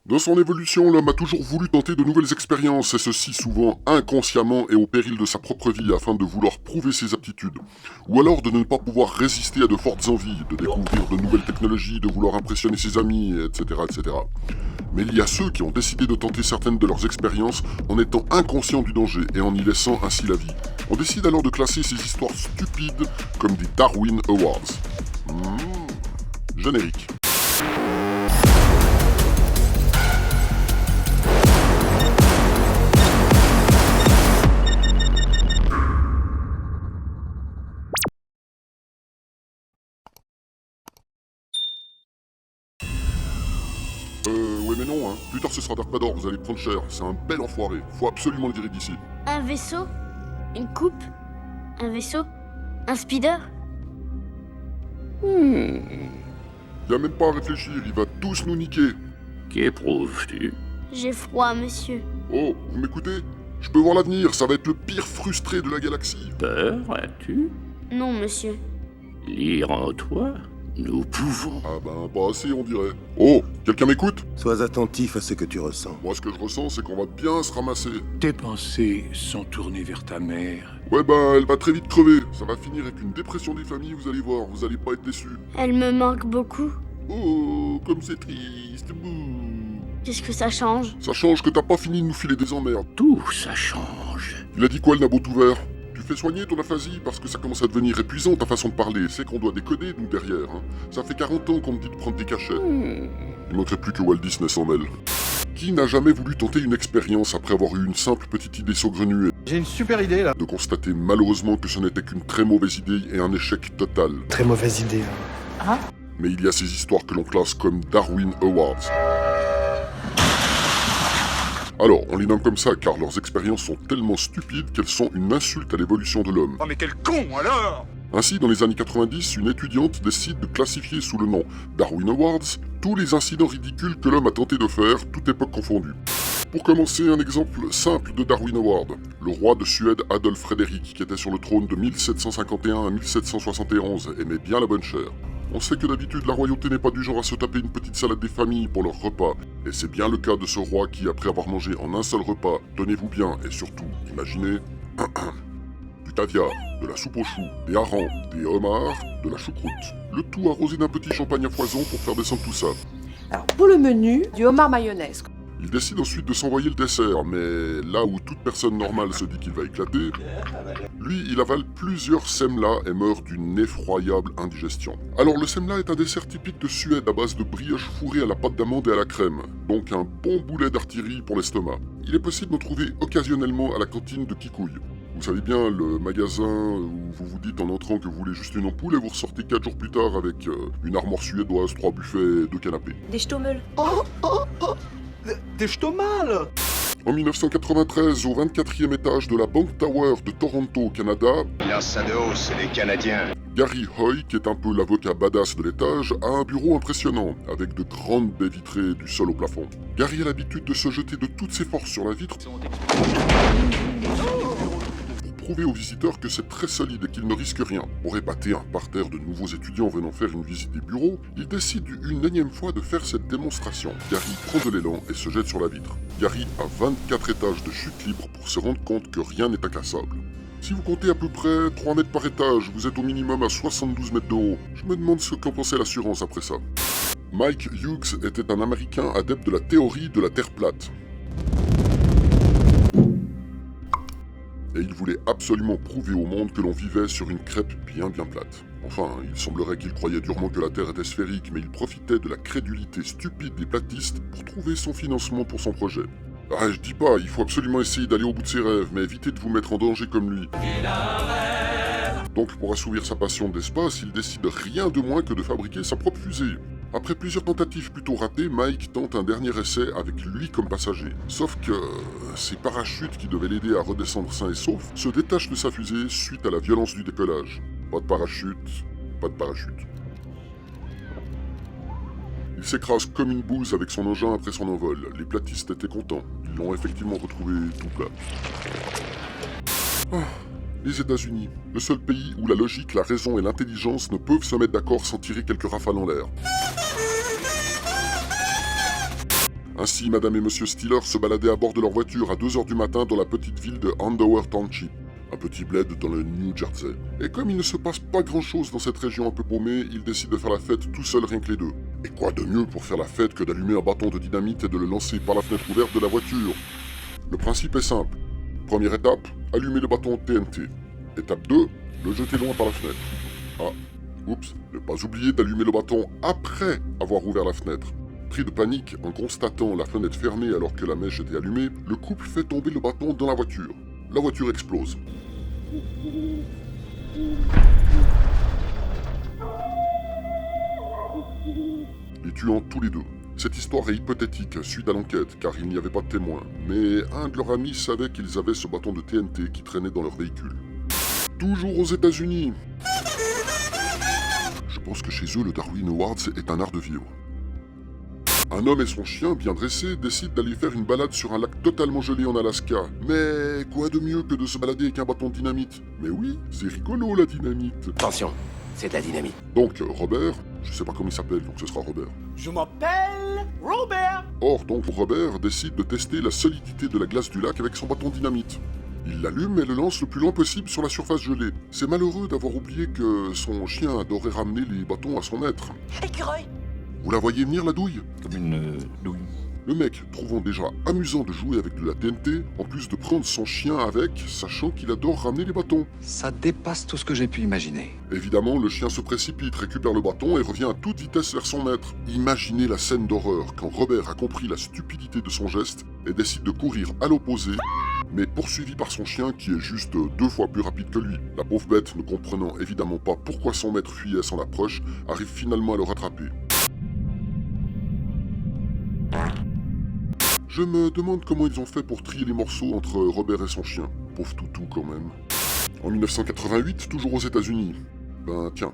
Dans son évolution, l'homme a toujours voulu tenter de nouvelles expériences, et ceci souvent inconsciemment et au péril de sa propre vie, afin de vouloir prouver ses aptitudes. Ou alors de ne pas pouvoir résister à de fortes envies, de découvrir de nouvelles technologies, de vouloir impressionner ses amis, etc., etc. Mais il y a ceux qui ont décidé de tenter certaines de leurs expériences en étant inconscients du danger et en y laissant ainsi la vie. On décide alors de classer ces histoires stupides comme des Darwin Awards. Générique. Ouais mais non, hein. Plus tard ce sera Dark Vador, vous allez prendre cher. C'est un bel enfoiré. Faut absolument le virer d'ici. Un vaisseau? Une coupe? Un vaisseau? Un speeder? Y a même pas à réfléchir, il va tous nous niquer. Qu'éprouves-tu? J'ai froid, monsieur. Oh, vous m'écoutez? Je peux voir l'avenir, ça va être le pire frustré de la galaxie. Peur as-tu? Non, monsieur. Lire en toi? Nous pouvons. Ah ben, pas assez on dirait. Oh, quelqu'un m'écoute? Sois attentif à ce que tu ressens. Moi ce que je ressens c'est qu'on va bien se ramasser. Tes pensées sont tournées vers ta mère. Ouais ben, elle va très vite crever. Ça va finir avec une dépression des familles, vous allez voir, vous allez pas être déçus. Elle me manque beaucoup. Oh, comme c'est triste, bouh. Qu'est-ce que ça change? Ça change que t'as pas fini de nous filer des emmerdes. Tout ça change. Il a dit quoi le nabot tout vert? Tu fais soigner ton aphasie parce que ça commence à devenir épuisant ta façon de parler. C'est qu'on doit décoder nous derrière. Hein. Ça fait 40 ans qu'on me dit de prendre des cachets. Il manquerait plus que Walt Disney s'en mêle. Qui n'a jamais voulu tenter une expérience après avoir eu une simple petite idée saugrenue J'ai une super idée là. de constater malheureusement que ce n'était qu'une très mauvaise idée et un échec total. Très mauvaise idée. Mais il y a ces histoires que l'on classe comme Darwin Awards. Alors, on les nomme comme ça car leurs expériences sont tellement stupides qu'elles sont une insulte à l'évolution de l'homme. Oh mais quel con alors! Ainsi, dans les années 90, une étudiante décide de classifier sous le nom Darwin Awards tous les incidents ridicules que l'homme a tenté de faire, toute époque confondue. Pour commencer, un exemple simple de Darwin Award. Le roi de Suède Adolf Frédéric, qui était sur le trône de 1751 à 1771, aimait bien la bonne chair. On sait que d'habitude la royauté n'est pas du genre à se taper une petite salade des familles pour leur repas, et c'est bien le cas de ce roi qui, après avoir mangé en un seul repas, tenez-vous bien, et surtout, imaginez, du caviar, de la soupe aux choux, des harengs, des homards, de la choucroute. Le tout arrosé d'un petit champagne à foison pour faire descendre tout ça. Alors, pour le menu, du homard mayonnaise. Il décide ensuite de s'envoyer le dessert, mais là où toute personne normale se dit qu'il va éclater, lui, il avale plusieurs semlas et meurt d'une effroyable indigestion. Alors le semla est un dessert typique de Suède à base de brioche fourrée à la pâte d'amande et à la crème, donc un bon boulet d'artillerie pour l'estomac. Il est possible d'en trouver occasionnellement à la cantine de Kikouille. Vous savez bien, le magasin où vous vous dites en entrant que vous voulez juste une ampoule et vous ressortez 4 jours plus tard avec une armoire suédoise, 3 buffets et 2 canapés. Des stommels. T'es mal. En 1993, au 24e étage de la Bank Tower de Toronto, au Canada, c'est les Canadiens. Gary Hoy, qui est un peu l'avocat badass de l'étage, a un bureau impressionnant, avec de grandes baies vitrées du sol au plafond. Gary a l'habitude de se jeter de toutes ses forces sur la vitre pour prouver aux visiteurs que c'est très solide et qu'il ne risque rien. Pour épater un parterre de nouveaux étudiants venant faire une visite des bureaux, il décide une énième fois de faire cette démonstration. Gary prend de l'élan et se jette sur la vitre. Gary a 24 étages de chute libre pour se rendre compte que rien n'est incassable. Si vous comptez à peu près 3 mètres par étage, vous êtes au minimum à 72 mètres de haut. Je me demande ce qu'en pensait l'assurance après ça. Mike Hughes était un Américain adepte de la théorie de la Terre plate. Et il voulait absolument prouver au monde que l'on vivait sur une crêpe bien plate. Enfin, il semblerait qu'il croyait durement que la Terre était sphérique, mais il profitait de la crédulité stupide des platistes pour trouver son financement pour son projet. Ah, je dis pas, il faut absolument essayer d'aller au bout de ses rêves, mais évitez de vous mettre en danger comme lui. Donc pour assouvir sa passion d'espace, il décide rien de moins que de fabriquer sa propre fusée. Après plusieurs tentatives plutôt ratées, Mike tente un dernier essai avec lui comme passager. Sauf que ses parachutes qui devaient l'aider à redescendre sain et sauf se détachent de sa fusée suite à la violence du décollage. Pas de parachute, pas de parachute. Il s'écrase comme une bouse avec son engin après son envol. Les platistes étaient contents. Ils l'ont effectivement retrouvé tout plat. Les États-Unis, le seul pays où la logique, la raison et l'intelligence ne peuvent se mettre d'accord sans tirer quelques rafales en l'air. Ainsi, Madame et Monsieur Stiller se baladaient à bord de leur voiture à 2h du matin dans la petite ville de Andover Township, un petit bled dans le New Jersey. Et comme il ne se passe pas grand-chose dans cette région un peu paumée, ils décident de faire la fête tout seuls, rien que les deux. Et quoi de mieux pour faire la fête que d'allumer un bâton de dynamite et de le lancer par la fenêtre ouverte de la voiture? Le principe est simple. Première étape, allumer le bâton TNT. Étape 2, le jeter loin par la fenêtre. Ah, oups, ne pas oublier d'allumer le bâton après avoir ouvert la fenêtre. Pris de panique en constatant la fenêtre fermée alors que la mèche était allumée, le couple fait tomber le bâton dans la voiture. La voiture explose. Les tuant tous les deux. Cette histoire est hypothétique suite à l'enquête, car il n'y avait pas de témoins. Mais un de leurs amis savait qu'ils avaient ce bâton de TNT qui traînait dans leur véhicule. Toujours aux États-Unis. Je pense que chez eux, le Darwin Awards est un art de vivre. Un homme et son chien, bien dressés, décident d'aller faire une balade sur un lac totalement gelé en Alaska. Mais quoi de mieux que de se balader avec un bâton de dynamite? Mais oui, c'est rigolo la dynamite. Attention, c'est de la dynamite. Donc Robert, je sais pas comment il s'appelle, donc ce sera Robert. Je m'appelle Robert. Or, donc Robert décide de tester la solidité de la glace du lac avec son bâton de dynamite. Il l'allume et le lance le plus loin possible sur la surface gelée. C'est malheureux d'avoir oublié que son chien adorait ramener les bâtons à son maître. Écureuil. Vous la voyez venir, la douille? Comme une douille. Le mec, trouvant déjà amusant de jouer avec de la TNT, en plus de prendre son chien avec, sachant qu'il adore ramener les bâtons. Ça dépasse tout ce que j'ai pu imaginer. Évidemment, le chien se précipite, récupère le bâton et revient à toute vitesse vers son maître. Imaginez la scène d'horreur quand Robert a compris la stupidité de son geste et décide de courir à l'opposé, mais poursuivi par son chien qui est juste 2 fois plus rapide que lui. La pauvre bête, ne comprenant évidemment pas pourquoi son maître fuyait à son approche, arrive finalement à le rattraper. Je me demande comment ils ont fait pour trier les morceaux entre Robert et son chien. Pauvre toutou quand même. En 1988, toujours aux États-Unis. Ben tiens.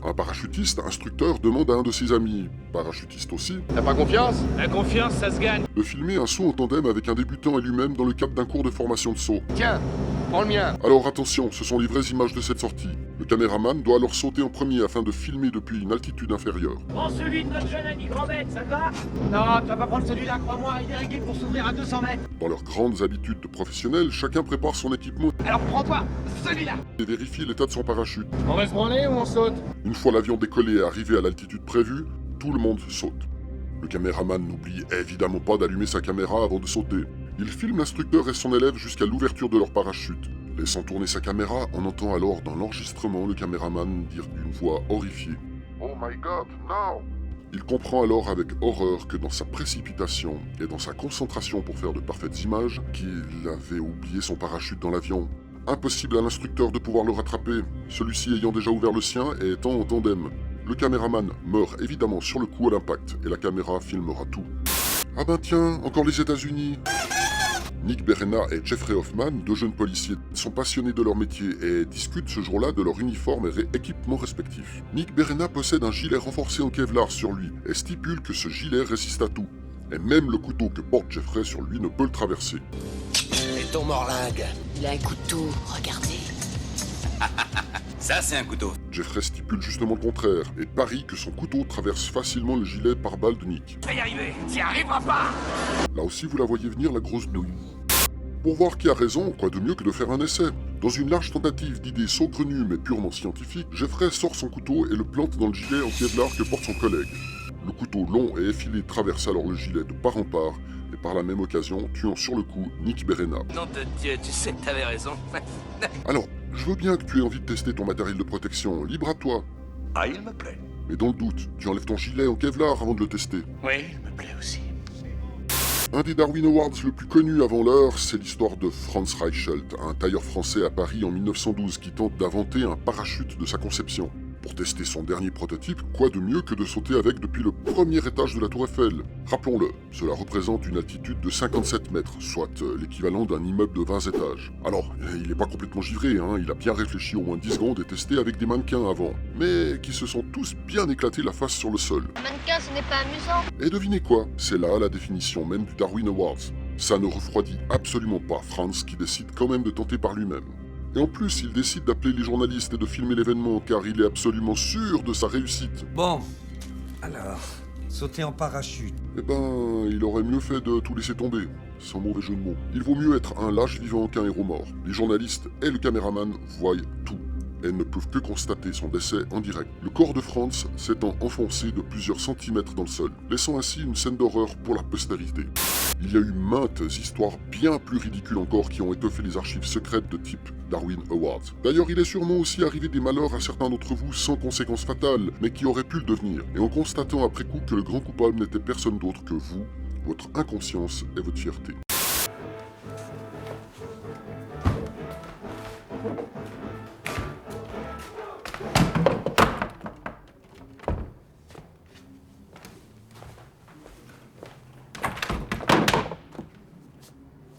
Un parachutiste instructeur demande à un de ses amis, parachutiste aussi, T'as pas confiance? La confiance, ça se gagne. de filmer un saut en tandem avec un débutant et lui-même dans le cadre d'un cours de formation de saut. Tiens, prends le mien. Alors attention, ce sont les vraies images de cette sortie. Le caméraman doit alors sauter en premier afin de filmer depuis une altitude inférieure. Prends celui de notre jeune ami Grand-Bête, ça te va? Non, tu vas pas prendre celui-là, crois-moi, il est réglé pour s'ouvrir à 200 mètres. Dans leurs grandes habitudes de professionnels, chacun prépare son équipement Alors prends-toi, celui-là. et vérifie l'état de son parachute. On va se branler ou on saute? Une fois l'avion décollé et arrivé à l'altitude prévue, tout le monde saute. Le caméraman n'oublie évidemment pas d'allumer sa caméra avant de sauter. Il filme l'instructeur et son élève jusqu'à l'ouverture de leur parachute. Laissant tourner sa caméra, on entend alors dans l'enregistrement le caméraman dire d'une voix horrifiée « Oh my God, now !» Il comprend alors avec horreur que dans sa précipitation et dans sa concentration pour faire de parfaites images, qu'il avait oublié son parachute dans l'avion. Impossible à l'instructeur de pouvoir le rattraper, celui-ci ayant déjà ouvert le sien et étant en tandem. Le caméraman meurt évidemment sur le coup à l'impact et la caméra filmera tout. Ah ben tiens, encore les États-Unis. Nick Berena et Jeffrey Hoffman, 2 jeunes policiers, sont passionnés de leur métier et discutent ce jour-là de leur uniforme et équipements respectifs. Nick Berena possède un gilet renforcé en Kevlar sur lui et stipule que ce gilet résiste à tout. Et même le couteau que porte Jeffrey sur lui ne peut le traverser. Et ton morlingue? Il a un couteau, regardez. Ça, c'est un couteau. Jeffrey stipule justement le contraire et parie que son couteau traverse facilement le gilet par balle de Nick. Tu vas y arriver, t'y arriveras pas. Là aussi vous la voyez venir, la grosse douille. Pour voir qui a raison, quoi de mieux que de faire un essai? Dans une large tentative d'idées saugrenues mais purement scientifiques, Jeffrey sort son couteau et le plante dans le gilet en Kevlar que porte son collègue. Le couteau long et effilé traverse alors le gilet de part en part, et par la même occasion, tuant sur le coup Nick Berena. Nom de Dieu, tu sais que t'avais raison. Alors, je veux bien que tu aies envie de tester ton matériel de protection, libre à toi. Ah, il me plaît. Mais dans le doute, tu enlèves ton gilet en Kevlar avant de le tester. Oui, il me plaît aussi. Un des Darwin Awards le plus connu avant l'heure, c'est l'histoire de Franz Reichelt, un tailleur français à Paris en 1912 qui tente d'inventer un parachute de sa conception. Pour tester son dernier prototype, quoi de mieux que de sauter avec depuis le premier étage de la Tour Eiffel? Rappelons-le, cela représente une altitude de 57 mètres, soit l'équivalent d'un immeuble de 20 étages. Alors, il n'est pas complètement givré, hein, il a bien réfléchi au moins 10 secondes et testé avec des mannequins avant, mais qui se sont tous bien éclatés la face sur le sol. Mannequin, ce n'est pas amusant. Et devinez quoi? C'est là la définition même du Darwin Awards. Ça ne refroidit absolument pas Franz qui décide quand même de tenter par lui-même. Et en plus, il décide d'appeler les journalistes et de filmer l'événement car il est absolument sûr de sa réussite. Bon, alors, Sauter en parachute. Eh ben, il aurait mieux fait de tout laisser tomber, sans mauvais jeu de mots. Il vaut mieux être un lâche vivant qu'un héros mort. Les journalistes et le caméraman voient tout, et ne peuvent que constater son décès en direct. Le corps de Franz s'étant enfoncé de plusieurs centimètres dans le sol, laissant ainsi une scène d'horreur pour la postérité. Il y a eu maintes histoires bien plus ridicules encore qui ont étoffé les archives secrètes de type Darwin Awards. D'ailleurs, il est sûrement aussi arrivé des malheurs à certains d'entre vous sans conséquences fatales, mais qui auraient pu le devenir, et en constatant après coup que le grand coupable n'était personne d'autre que vous, votre inconscience et votre fierté.